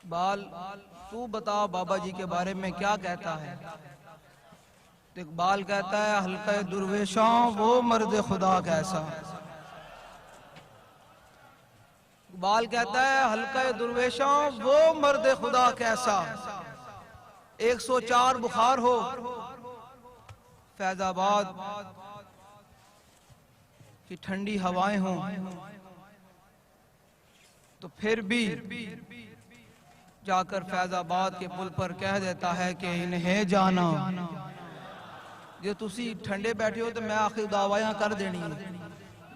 اقبال تو بتا بابا جی کے بارے میں کیا کہتا ہے؟ تو اقبال کہتا ہے حلقہ درویشاں وہ مرد خدا کیسا. اقبال کہتا ہے حلقہ درویشاں وہ مرد خدا کیسا. 104 بخار ہو، فیض آباد کی ٹھنڈی ہوائیں ہوں، تو پھر بھی جا کر فیض آباد کے پل پر کہہ دیتا ہے کہ انہیں جانا. جو تسی ٹھنڈے بیٹھے ہو تو میں آخر دعویاں کر دینی ہے.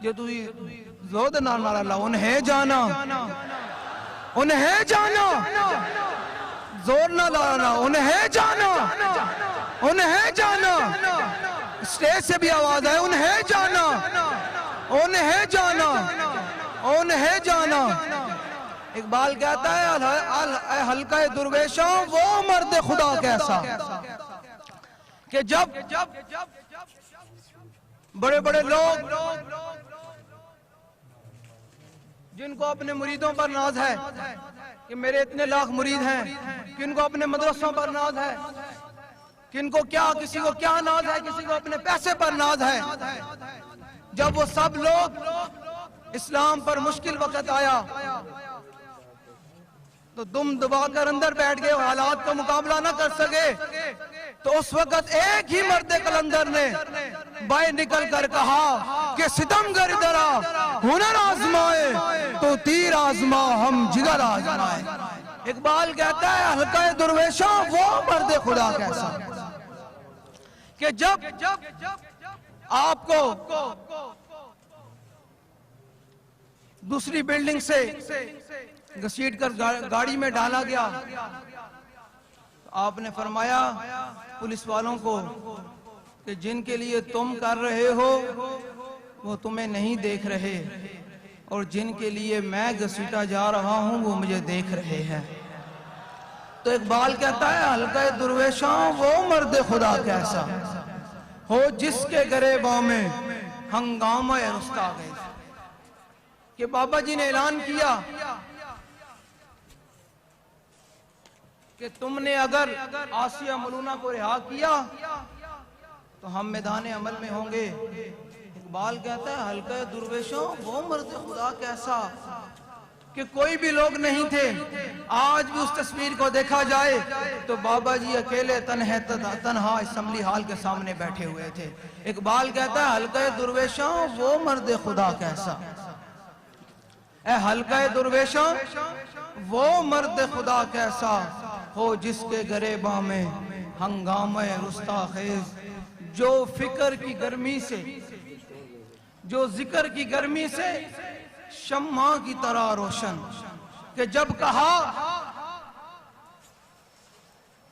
جو تسی زود نہ لا انہیں جانا، انہیں جانا، زور نہ لانا، انہیں جانا، انہیں جانا. اسٹیج سے بھی آواز ہے انہیں جانا، انہیں جانا، انہیں جانا. اقبال کہتا ہے حلقہ درویشاں وہ مرد خدا کیسا کہ جب بڑے بڑے لوگ جن کو اپنے مریدوں پر ناز ہے کہ میرے اتنے لاکھ مرید ہیں، کن کو اپنے مدرسوں پر ناز ہے، کن کو کیا، کسی کو کیا ناز ہے، کسی کو اپنے پیسے پر ناز ہے. جب وہ سب لوگ اسلام پر مشکل وقت آیا تو دم دبا کر اندر بیٹھ گئے، حالات کو مقابلہ نہ کر سکے. تو اس وقت ایک ہی مرد قلندر نے باہر نکل کر کہا کہ ستمگر ادھر آ، ہنر آزمائے تو تیر آزما ہم جگر آزمائے. اقبال کہتا ہے حلقہ درویشاں وہ مرد خدا کیسا کہ جب آپ کو دوسری بلڈنگ سے گھسیٹ کر گاڑی میں ڈالا گیا، آپ نے فرمایا پولیس والوں کو کہ جن کے لیے تم کر رہے ہو وہ تمہیں نہیں دیکھ رہے، اور جن کے لیے میں گھسیٹا جا رہا ہوں وہ مجھے دیکھ رہے ہیں. تو اقبال کہتا ہے حلقہ درویشاں وہ مرد خدا کیسا ہو جس کے گریباں میں ہنگامہ رستا گئے. کہ بابا جی نے اعلان کیا کہ تم نے اگر آسیہ ملونہ کو رہا کیا تو ہم میدان عمل میں ہوں گے. اقبال کہتا ہے حلقہ درویشوں وہ مرد خدا کیسا کہ کوئی بھی لوگ نہیں تھے. آج بھی اس تصویر کو دیکھا جائے تو بابا جی اکیلے تنہا اسمبلی ہال کے سامنے بیٹھے ہوئے تھے. اقبال کہتا ہے حلقہ درویشوں وہ مرد خدا کیسا. اے حلقہ درویشوں وہ مرد خدا کیسا ہو جس کے گریباں میں ہنگامہ رستا خیز، جو فکر کی گرمی سے، جو ذکر کی گرمی سے شمع کی طرح روشن. کہ جب کہا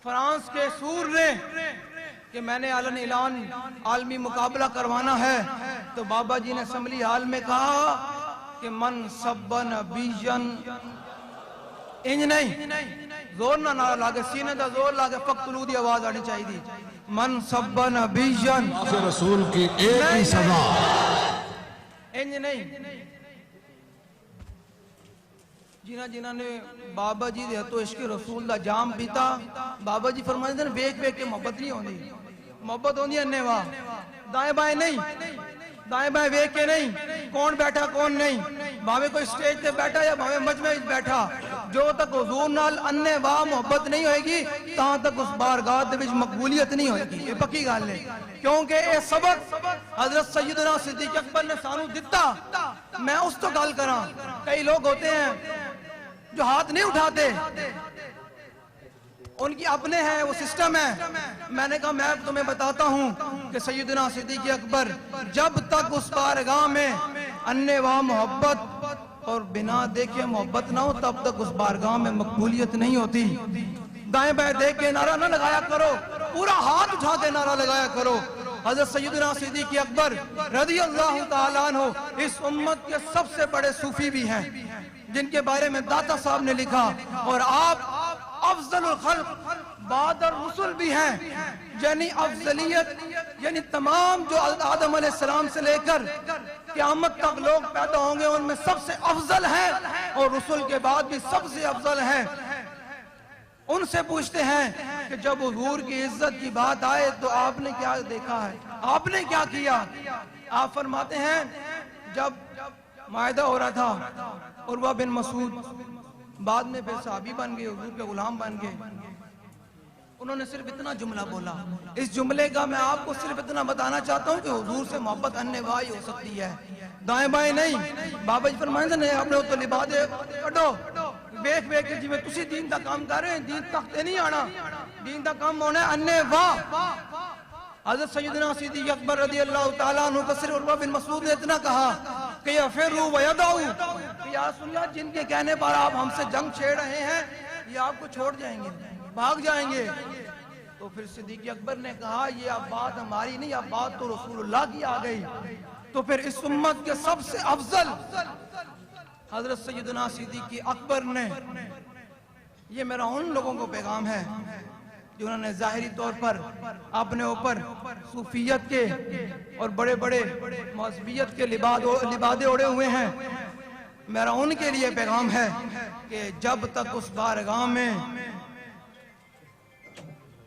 فرانس کے سور نے کہ میں نے اعلان عالمی مقابلہ کروانا ہے، تو بابا جی نے اسمبلی ہال میں کہا کہ من سبن بیجن انج نہیں، زور نہ نعرہ لاگے، سینے دا زور لاگے، فقتلو دی آواز آنی چاہی دی. من سبن بیجن رسول کی ایک ہی سزا، انج نہیں. جنہ نے بابا جی دے تو عشق رسول دا جام پیتا، بابا جی فرمائے دن بیک بیک کے محبت نہیں ہوندی. محبت ہوندی ہے انہیں واہ، دائیں بائیں نہیں، دائیں بائیں ویک کے نہیں، کون بیٹھا کون نہیں، بھاوے کوئی سٹیج تے بیٹھا یا بھاوے مجمع بیٹھا. جو تک حضور نال انہیں واہ محبت نہیں ہوئے گی تاں تک اس بارگاہ دے وچ مقبولیت نہیں ہوئے گی. یہ پکی گل ہے، کیونکہ اے سبق حضرت سیدنا صدیق اکبر نے سانو دتا. میں اس تو گل کراں، کئی لوگ ہوتے ہیں جو ہاتھ نہیں اٹھاتے، ان کی اپنے ہیں، وہ سسٹم ہے. میں نے کہا میں تمہیں بتاتا ہوں کہ سیدنا صدیق اکبر جب تک اس بارگاہ میں انواع محبت اور بنا دیکھے محبت نہ ہو تب تک اس بارگاہ میں مقبولیت نہیں ہوتی. دائیں بائیں دیکھ کے نعرہ نہ لگایا کرو، پورا ہاتھ اٹھا کے نعرہ لگایا کرو. حضرت سیدنا صدیق اکبر رضی اللہ تعالیٰ عنہ اس امت کے سب سے بڑے صوفی بھی ہیں، جن کے بارے میں داتا صاحب نے لکھا. اور آپ افضل الخلق بعد الرسل بھی ہیں، یعنی افضلیت، یعنی تمام جو آدم علیہ السلام سے لے کر قیامت تک لوگ پیدا ہوں گے ان میں سب سے افضل ہیں، اور رسول کے بعد بھی سب سے افضل ہیں. ان سے پوچھتے ہیں کہ جب حضور کی عزت کی بات آئے تو آپ نے کیا دیکھا ہے، آپ نے کیا کیا؟ آپ فرماتے ہیں جب معاہدہ ہو رہا تھا، عروہ بن مسعود بعد میں پھر صحابی بن گئے، حضور کے غلام بن گئے، انہوں نے صرف اتنا جملہ بولا. اس جملے کا میں آپ کو صرف اتنا بتانا چاہتا ہوں کہ حضور سے محبت انواعی ہو سکتی ہے، دائیں بائیں نہیں. بابا جی فرمائیں نہیں اپنے تو لبادے کٹو ویکھ ویکھ کے جی تسی دین دا کام کر رہے ہیں، دین تک تے نہیں آنا، دین دا کام ہونا ہے انواع. حضرت سیدنا صدیق اکبر رضی اللہ تعالیٰ عنہ کو صرف عروہ بن مسعود نے اتنا کہا کہ یفروا ویدعوا، یا رسول اللہ جن کے کہنے پر آپ ہم سے جنگ چھیڑ رہے ہیں یہ آپ کو چھوڑ جائیں گے، بھاگ جائیں گے. تو پھر صدیق اکبر نے کہا یہ اب بات ہماری نہیں، اب بات تو رسول اللہ کی آ گئی. تو پھر اس امت کے سب سے افضل حضرت سیدنا صدیق اکبر نے، یہ میرا ان لوگوں کو پیغام ہے جنہوں نے ظاہری طور پر اپنے اوپر صوفیت کے اور بڑے بڑے مذہبیت کے لبادے اڑے ہوئے ہیں. میرا ان کے لیے پیغام ہے کہ جب تک اس بارگاہ میں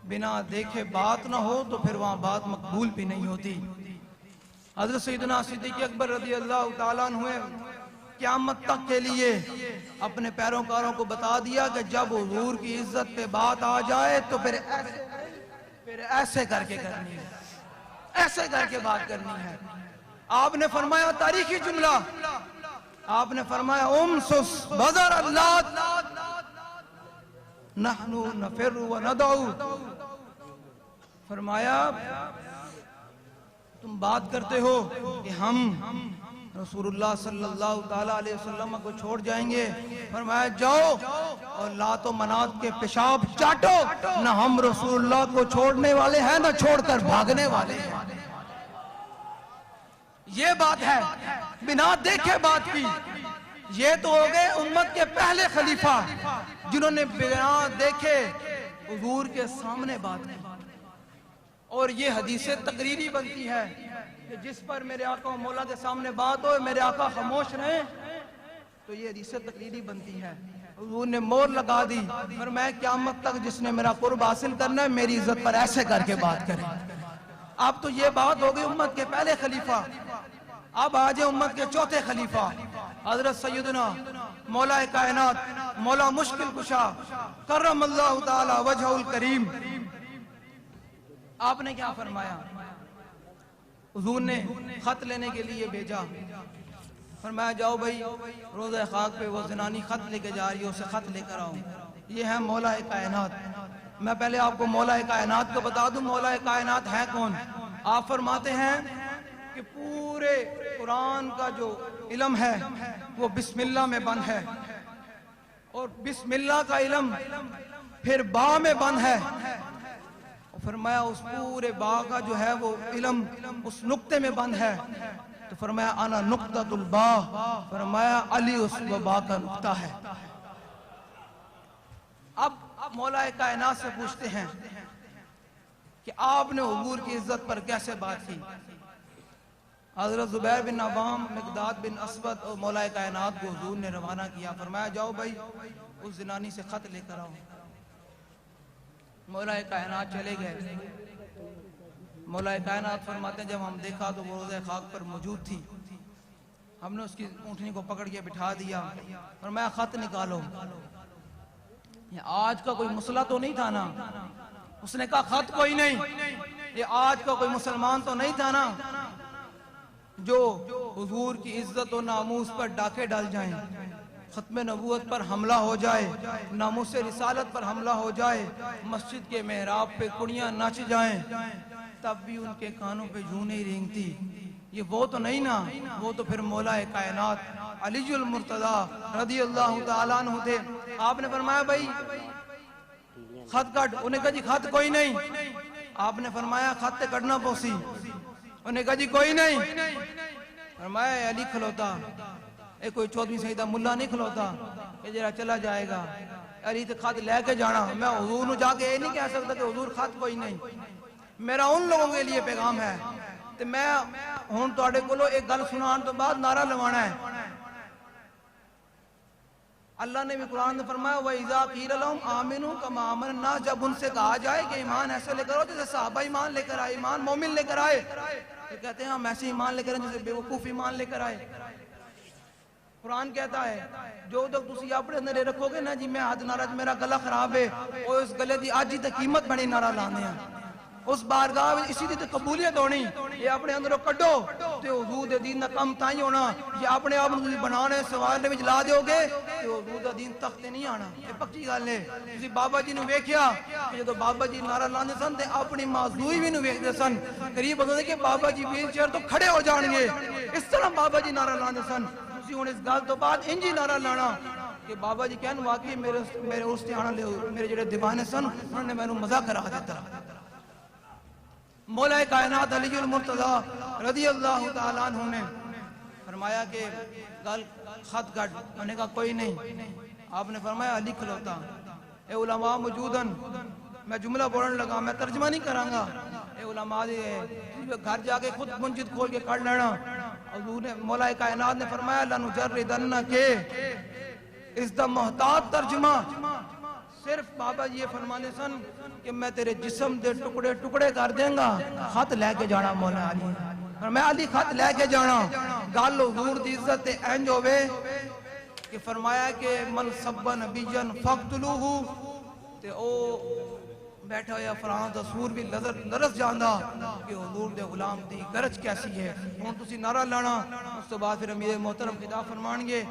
بنا دیکھے بات نہ ہو تو پھر وہاں بات مقبول بھی نہیں ہوتی. حضرت سیدنا صدیق اکبر رضی اللہ تعالیٰ عنہ قیامت تک کے لیے اپنے پیروکاروں کو بتا دیا کہ جب حضور کی عزت پہ بات آ جائے تو پھر ایسے کر کے کرنی ہے، ایسے کر کے بات کرنی ہے. آپ نے فرمایا تاریخی جملہ، آپ نے فرمایا امسس بذر اللہ نحنو نفر و ندعو. فرمایا تم بات کرتے ہو کہ ہم رسول اللہ صلی اللہ تعالیٰ علیہ وسلم کو چھوڑ جائیں گے. فرمایا جاؤ اور لات و منات کے پیشاب چاٹو، نہ ہم رسول اللہ کو چھوڑنے والے ہیں نہ چھوڑ کر بھاگنے والے ہیں. یہ بات ہے بنا دیکھے بات کی. یہ تو ہو گئے امت کے پہلے خلیفہ جنہوں نے بنا دیکھے حضور کے سامنے بات کی. اور یہ حدیث تقریری بنتی ہے کہ جس پر میرے آقا و مولا کے سامنے بات ہو میرے آقا خاموش رہیں تو یہ حدیث تقریری بنتی ہے. حضور نے مور لگا دی، فرمایا قیامت تک جس نے میرا قرب حاصل کرنا ہے میری عزت پر ایسے کر کے بات کرے. اب تو یہ بات ہو گئی امت کے پہلے خلیفہ. اب آج امت کے چوتھے خلیفہ حضرت سیدنا مولا کائنات مولا مشکل کشا کرم اللہ تعالی وجہ الکریم. آپ نے کیا فرمایا؟ حضور نے خط لینے کے لیے بھیجا. فرمایا جاؤ بھائی روزہ خاک پہ وہ زنانی خط لے کے جا رہی ہے، اسے خط لے کر آؤ. یہ ہے مولا کائنات. میں پہلے آپ کو مولا کائنات کو بتا دوں مولا کائنات ہے کون. آپ فرماتے ہیں کہ پورے قرآن کا جو علم ہے وہ بسم اللہ میں بند ہے، اور بسم اللہ کا علم پھر با میں بند ہے. فرمایا اس پورے با کا جو ہے وہ علم اس نقطے میں بند ہے. تو فرمایا انا نقطۃ البا، فرمایا علی اس با کا نقطہ ہے. اب مولا کائنات سے پوچھتے ہیں کہ آپ نے حضور کی عزت پر کیسے بات کی. حضرت زبیر بن عوام، مقداد بن اسود اور مولا کائنات کو حضور نے روانہ کیا. فرمایا جاؤ بھائی اس زنانی سے خط لے کر آؤ. مولا کائنات چلے گئے. مولا کائنات فرماتے ہیں جب ہم دیکھا تو وہ روزہ خاک پر موجود تھی. ہم نے اس کی اونٹنی کو پکڑ کے بٹھا دیا. فرمایا خط نکالو. یہ آج کا کوئی مسئلہ تو نہیں تھا نا. اس نے کہا خط کوئی نہیں. یہ آج کا کوئی مسلمان تو نہیں تھا نا جو حضور کی عزت و ناموس پر ڈاکے ڈال جائیں، ختم نبوت پر حملہ ہو جائے، ناموس رسالت پر حملہ ہو جائے، مسجد کے محراب پہ کڑیاں ناچ جائیں تب بھی ان کے کانوں پہ جوں نہیں رینگتی. یہ وہ تو نہیں نا. وہ تو پھر مولا کائنات علی المرتضی رضی اللہ تعالیٰ عنہ تھے. آپ نے فرمایا بھائی خط کٹ. انہیں کہا جی خط کوئی نہیں. آپ نے فرمایا خط تے کٹنا پوسی. انہیں کہا جی کوئی نہیں. فرمایا علی کھلوتا کوئی 14ویں سیدہ ملا نہیں کھلوتا کہ جرا چلا جائے گا. علی تے خط لے کے جانا. میں حضور نو جا کے یہ نہیں کہہ سکتا کہ حضور خط کوئی نہیں. میرا ان لوگوں کے لیے پیغام ہے تے میں ہن تواڈے کولوں ایک گل سنان تو بعد نعرہ لوانا ہے. اللہ نے بھی قرآن میں فرمایا وَإِذَا قِيلَ لَهُمْ آمِنُوا كَمَا آمَنَ النَّاسُ، جب ان سے کہا جائے کہ ایمان ایسے لے کر آؤ جیسے صحابہ ایمان لے کر آئے، ایمان مومن لے کر آئے، تو کہتے ہیں ہم ایسے ایمان لے کر آئے جیسے بیوقوف ایمان لے کر آئے۔ قرآن کہتا ہے جو تک تسی اپنے اندر رکھو گے نا جی میں حد نارا میرا گلا خراب ہے اور اس گلے دی آج ہی تے قیمت بڑی نارا لانے ہیں، اس بارگاہ اسی دی تے قبولیت ہونی، یہ اپنے اندروں کڈو تے حضور دے دین دا کم تائیں ہونا، یہ اپنے آپ تسی بنانے سوارنے وچ لا دیو گے تے حضور دا دین تخت تے نہیں آنا۔ یہ پکی گل ہے۔ تسی بابا جی نو ویکھیا کہ جدوں بابا جی نعرہ لاندے سن تے اپنی معذوری وی نو ویکھدے سن، قریب ہوندے کہ بابا جی ویل چیئر تو کھڑے ہو جان گے، اس طرح بابا جی نعرہ لاندے سن۔ ہوں اس گل تو بعد انجی نعرہ لانا کہ بابا جی کہن واقعی میرے اس تے آنا لے میرے جڑے دیوانے سن انہوں نے میں مزہ کرا دیتا۔ مولا کائنات علی المرتضی رضی اللہ تعالیٰ عنہ نے فرمایا کہ گل خط گھٹ، میں نے کہا کوئی نہیں، آپ نے فرمایا علی کھلوتا اے علماء موجودن، میں جملہ بولن لگا میں ترجمہ نہیں کرانگا، اے علماء گھر جا کے خود منجد کھول کے کر لینا۔ حضور نے مولا کائنات نے فرمایا لَنُجَرِّدَنَّ کے اس دا محتاط ترجمہ صرف بابا جی یہ فرمانے سن کہ میں تیرے جسم دے ٹکڑے ٹکڑے کر دیں گا، خط لے کے جانا مولا علی، فرمایا علی خط لے کے جانا۔ گل حضور دی عزت انج ہوئے کہ فرمایا کہ من سب نبیًا فقتلوہ، تے او بیٹھا ہویا فرانس دسور بھی لرس جاندہ کہ حضور دے غلام دی گرج کیسی ہے۔ ہوں تسی نعرہ لانا، اس تو بعد پھر امیر محترم خطاب فرمان گے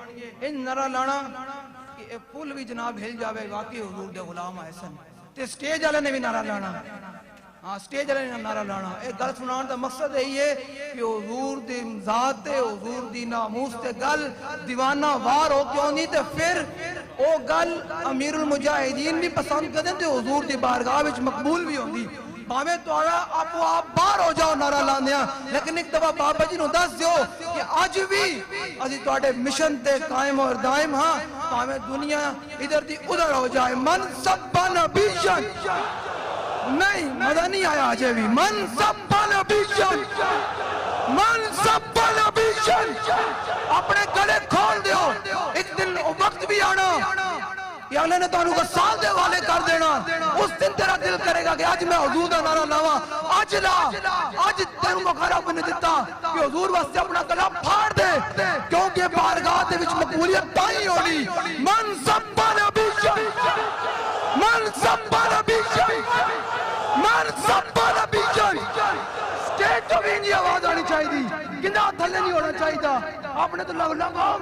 ان نعرہ لانا کہ اے پل بھی جناب ہل جاوے واقعی حضور دے غلام آئے سن، تے سٹیج والے نے بھی نعرہ لانا، ہاں سٹیج والے نے نعرہ لانا۔ ایک گل سنان دا مقصد یہی ہے کہ حضور دی ذات تے حضور دی ناموس تے گل دیوانہ وار ہو کیوں نہیں، تے پھر او گل امیر المجاہدین بھی پسند کر دیں تے حضور دی بارگاہ وچ مقبول بھی ہوندی۔ باویں تہاڈا آپ باہر ہو جاؤ نعرہ لاندیاں، لیکن ایک دفعہ بابا جی نو دس دیو کہ اج بھی اسی تہاڈے مشن تے قائم اور دائم ہاں، باویں دنیا ادھر دی ادھر ہو جائے۔ من سب نبیًا، نہیں مزہ نہیں آیا آجے بھی، من سب نبیًا، من سب نبیًا، اپنے گلے کھول دیو، ایک دن وقت بھی آنا کہ اللہ نے تانوں کو سال دے والے کر دینا، اس دن تیرا دل کرے گا کہ آج میں حضور دا نعرہ لاواں، آج لا، آج تیروں کو خراب نہیں دیتا کہ حضور واسطے اپنا گلا پھاڑ دے، کیونکہ بارگاہ دے وچ مقبولیت تائیں ہونی۔ من سب نبیًا، من سب نبیًا، من سب نبیًا، سٹیج تو بھی انجی آواز آنی چاہی دی، گناہ تھلے نہیں ہونا چاہی دا، آپ نے تو لگا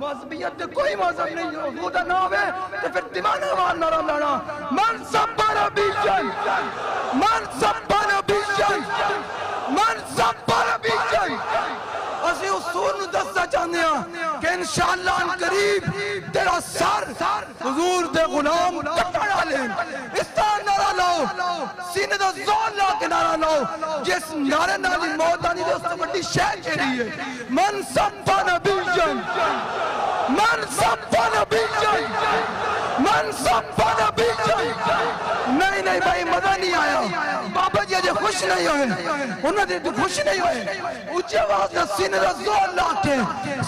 مذہبیت دے کوئی مذہب نہیں ہو، حضور دا نام ہے تو پھر دیوانہ وار نعرہ لانا۔ من سب نبیًا، من سب نبیًا، من سب نبیًا۔ اسی اصول نو دستا چاہنے ہیں کہ انشاءاللہ ان قریب تیرا سر حضور دے غلام کٹڑا لیں، اس طرح نعرہ لاؤ، سینے دا زور لا کے نعرہ لاؤ، جس نعرے نالی موت آنی دے اس سے بڑی شہ چیری ہے۔ من سب نبیًا، من سب نبیًا، من سب نبیًا۔ نہیں بھائی مزہ نہیں آیا، بابا جی اجے خوش نہیں ہوئے، انہوں نے خوش نہیں ہوئے، اونچے آواز نہ سینے دا زور لا کے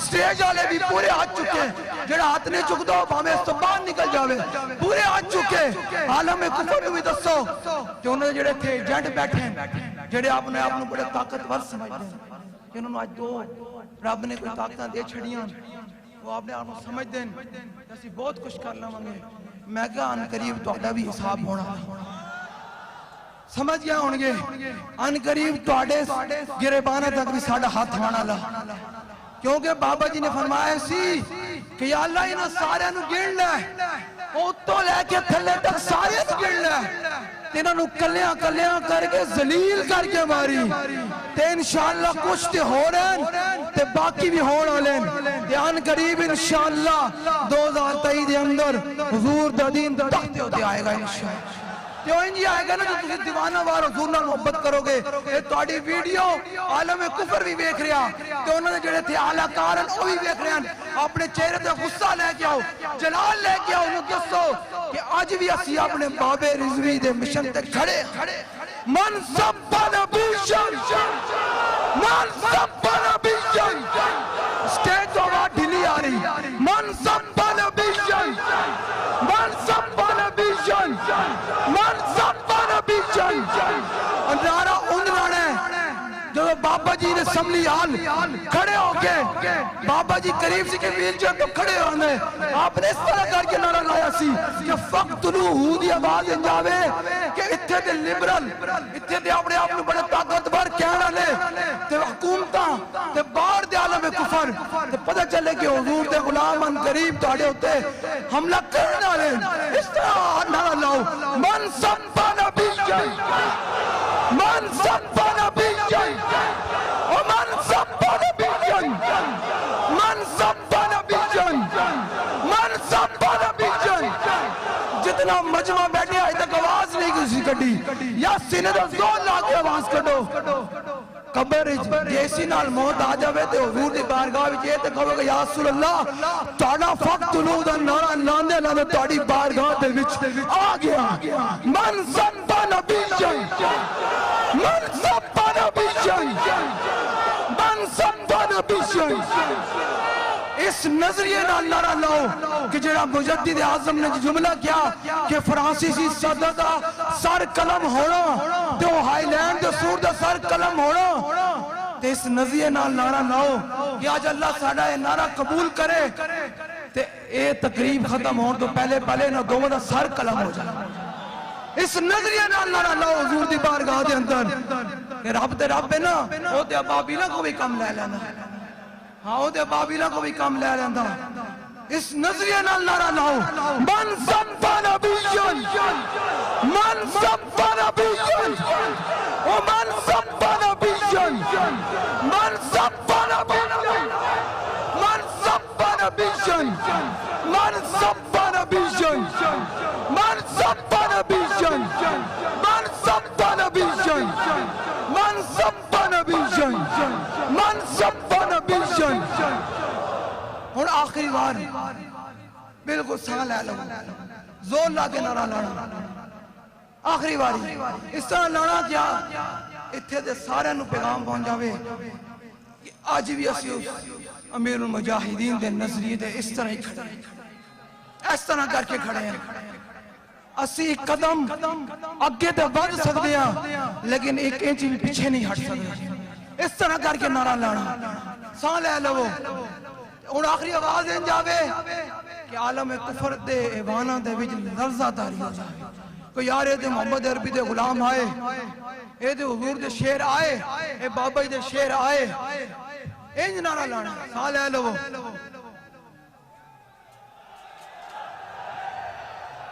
سٹیج والے بھی پورے ہاتھ چکے، جڑا ہاتھ نہیں چک دو باہمیں اس تو باہر نکل جاوے، پورے ہاتھ چکے۔ عالم کفر بھی دسو کہ انہوں نے جڑے تھے ایجنٹ بیٹھے ہیں، جڑے اپنے آپ نے بڑے طاقتور سمجھتے ہیں، انہوں نے آج دو رب نے کوئی طاقتاں دے چھڑیاں، وہ اپنے آپ کو سمجھ دیں اسی بہت کچھ کر لیں۔ میں کہا ان قریب تہاڈا بھی حساب ہونا، سمجھ گیا ہونگے، ان قریب تہاڈے گریبانہ تک بھی ساڈا ہاتھ آنا لا، کیونکہ بابا جی نے فرمایا سی کہ یا اللہ انہاں سارے نو گن لے، اوتوں لے کے تھلے تک سارے نو گن لے، انہاں نو کلیاں کلیاں کر کے ذلیل کر کے ماری، تے انشاءاللہ کچھ تے ہو رہے تے باقی بھی ہون والے، تے ان قریب انشاءاللہ 2023 دے اندر حضور دا دین تخت ہوتے آئے گا انشاءاللہ۔ کیوں انجی آئے گا نا جو تسی دیوانہ وار حضور نال محبت کرو گے، یہ تہاڈی ویڈیو عالم کفر بھی ویکھ رہا، تے انہوں نے جڑے تھے اعلیٰ کار ہیں وہ بھی ویکھ رہے ہیں، اپنے چہرے تے غصہ لے کے آؤ، جلال لے کے آؤ، انہوں دسو کہ آج بھی اسی اپنے بابے رضوی دے مشن تے کھڑے۔ من سب نبیًا، من سب نبیًا، سٹیج تو آواز ڈھیلی آ رہی، من سب نبیًا، من سب نبیا نعرہ ان لانا ہے جو بابا جی نے اسمبلی ہال کھڑے ہو کے بابا جی قریب سے کے ویل چیئر تو کھڑے ہونے آپ نے اس طرح کر کے نعرہ لایا سی کہ فقتلوہ دی آواز انجاوے کہ اتھے دے لبرل اتھے دے اپنے آپ نے بڑے طاقتور کہنا لے تے حکومتاں تے باہر دے عالم کفر تے پتہ چلے کہ حضور دے غلام قریب تاڑے ہوتے حملہ کرنا لے اس طرح نعرہ لاؤ من سب نبیا من سب نبیا ومن سب نبیا من سب نبیا من سب نبیا جتنا مجمع بیٹھے آج تک آواز نہیں کسی کٹی یا سینے دا زور لا کے آواز کٹو قبر جیسی نال موت آ جاوے تے حضور دی بارگاہ وچ اے تے کہو کہ یا رسول اللہ تہاڈا فقتلوہ دا نعرہ لاندے لاندے تہاڈی بارگاہ دے وچ آ گیا من سب نبیا من سب نبیا من سب نبیا اس نظریے نال نعرہ لاؤ کہ جڑا مجدد اعظم نے جملہ کیا کہ فرانسیسی صدر دا سر قلم ہونا تے وہ ہائی لینڈ دے سور دا سر قلم ہونا تے اس نظریے نال نعرہ لاؤ کہ آج اللہ ساڈا اے نعرہ قبول کرے تے اے تقریب ختم ہون تو پہلے نہ دوواں دا سر قلم ہو جائے اس نظریے نال نعرہ لاؤ حضور دی بارگاہ دے اندر کہ رب ہے نا او تے ابابیلا کو بھی کم لے لینا ہاں وہ دے بابیلہ کو بھی کام لے لیندہ اس نظریے نال نعرہ لاؤ من سب نبیا من سب نبیا ومن سب نبیا من سب نبیا من سب نبیا من سب نبیا من سب نبیا من سب نبیا من سب نبیا من سب نبیا ہن آخری بار بالکل سا لے لو زور لا کے نعرہ لانا آخری باری اس طرح لانا کیا اتھے دے سارے نو پیغام پہنچ جاوے کہ آج بھی اسی امیر المجاہدین دے نظریے دے اس طرح ہی کھڑے ہیں اس طرح کر کے کھڑے ہیں اسی قدم اگے تے بڑھ سکتے ہیں لیکن ایک انچ بھی پیچھے نہیں ہٹ سکتے اس طرح کر کے نعرہ لانا سا لے لو ان آخری آواز ان جاوے کہ عالم کفر دے ایوانہ دے وچ لرزہ داری ہو جائے کوئی یار اے دے محمد عربی دے غلام آئے اے دے حضور دے شیر آئے اے بابا دے شیر آئے انج نعرہ لانا سا لے لو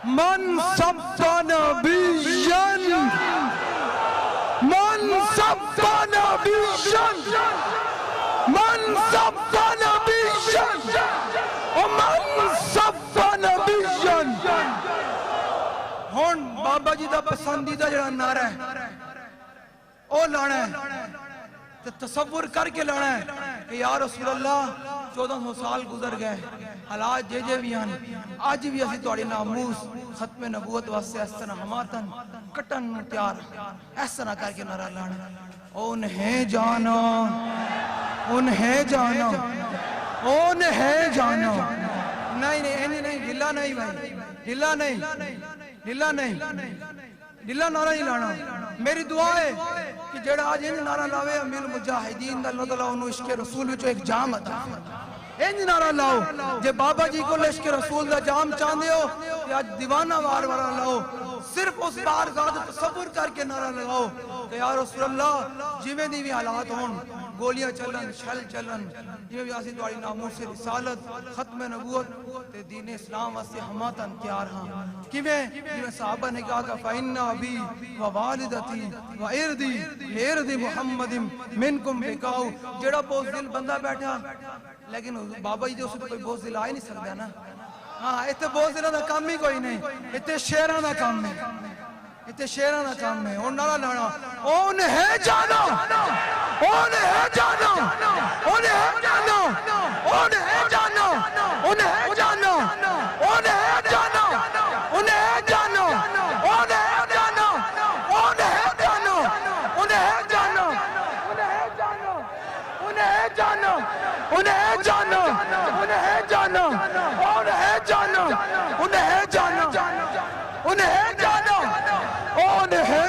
من سب نبیا من سب نبیا من سب نبیا ومن سب نبیا ہون بابا جی دا پسندیدہ جڑا نعرہ ہے او لانا ہے تو تصور کر کے لانا ہے کہ یا رسول اللہ 1400 سال گزر گئے حالات جے بھی ہیں آج بھی اسی توڑی ناموس ختم نبوت واسطے اس طرح ہماتن کٹن تیار اس طرح کر کے نعرہ لانا انہیں جانا انہیں جانا انہیں جانا نہیں ہلا نہیں بھائی ہلا نہیں ہلا نہیں ہلا نعرہ نہیں لانا میری دعا ہے کہ جڑا آج انہیں نعرہ لاوے امیر مجاہدین دا اللہ تعالیٰ انہوں عشق رسول وچو ایک جام عطا انہیں نعرہ لاؤ جے بابا جی کو عشق رسول دا جام چاندے ہو کہ آج دیوانہ وار وارا لاؤ صرف اس بار ذات تصور کر کے نعرہ لگاؤ کہ یا رسول اللہ جیویں دی بھی حالات ہون گولیاں چلن شل چلن جیویں بھی آسی دواری ناموس سے رسالت ختم نبوت تے دین اسلام واسطے ہماتن تیار ہاں کیویں صحابہ نے کہا کہ فَإِنَّ أَبِي وَوَالِدَتِي وَإِرْدِي لِإِرْدِ مُحَمَّدٍ مِنْكُمْ بِكَاؤ جڑا بوز دل بندہ بیٹھا لیکن بابا جی دے اسے تو کوئی بوز دل آئے نہیں سکتا نا ہاں اتنے بوز دلہ دا کام ہی کوئی نہیں اتنے شیران دا کام ہے اتنے شیران دا کام ہے اور نعرہ لانا انہیں جانا انہیں جانا انہیں جانا انہیں جانا انہیں جانا انہیں جانا انہیں جانا انہیں جانا انہیں جانا انہیں جانا انہیں جانا انہیں جانا انہیں جانا انہیں جانا انہیں جانا انہیں جانا انہیں جانا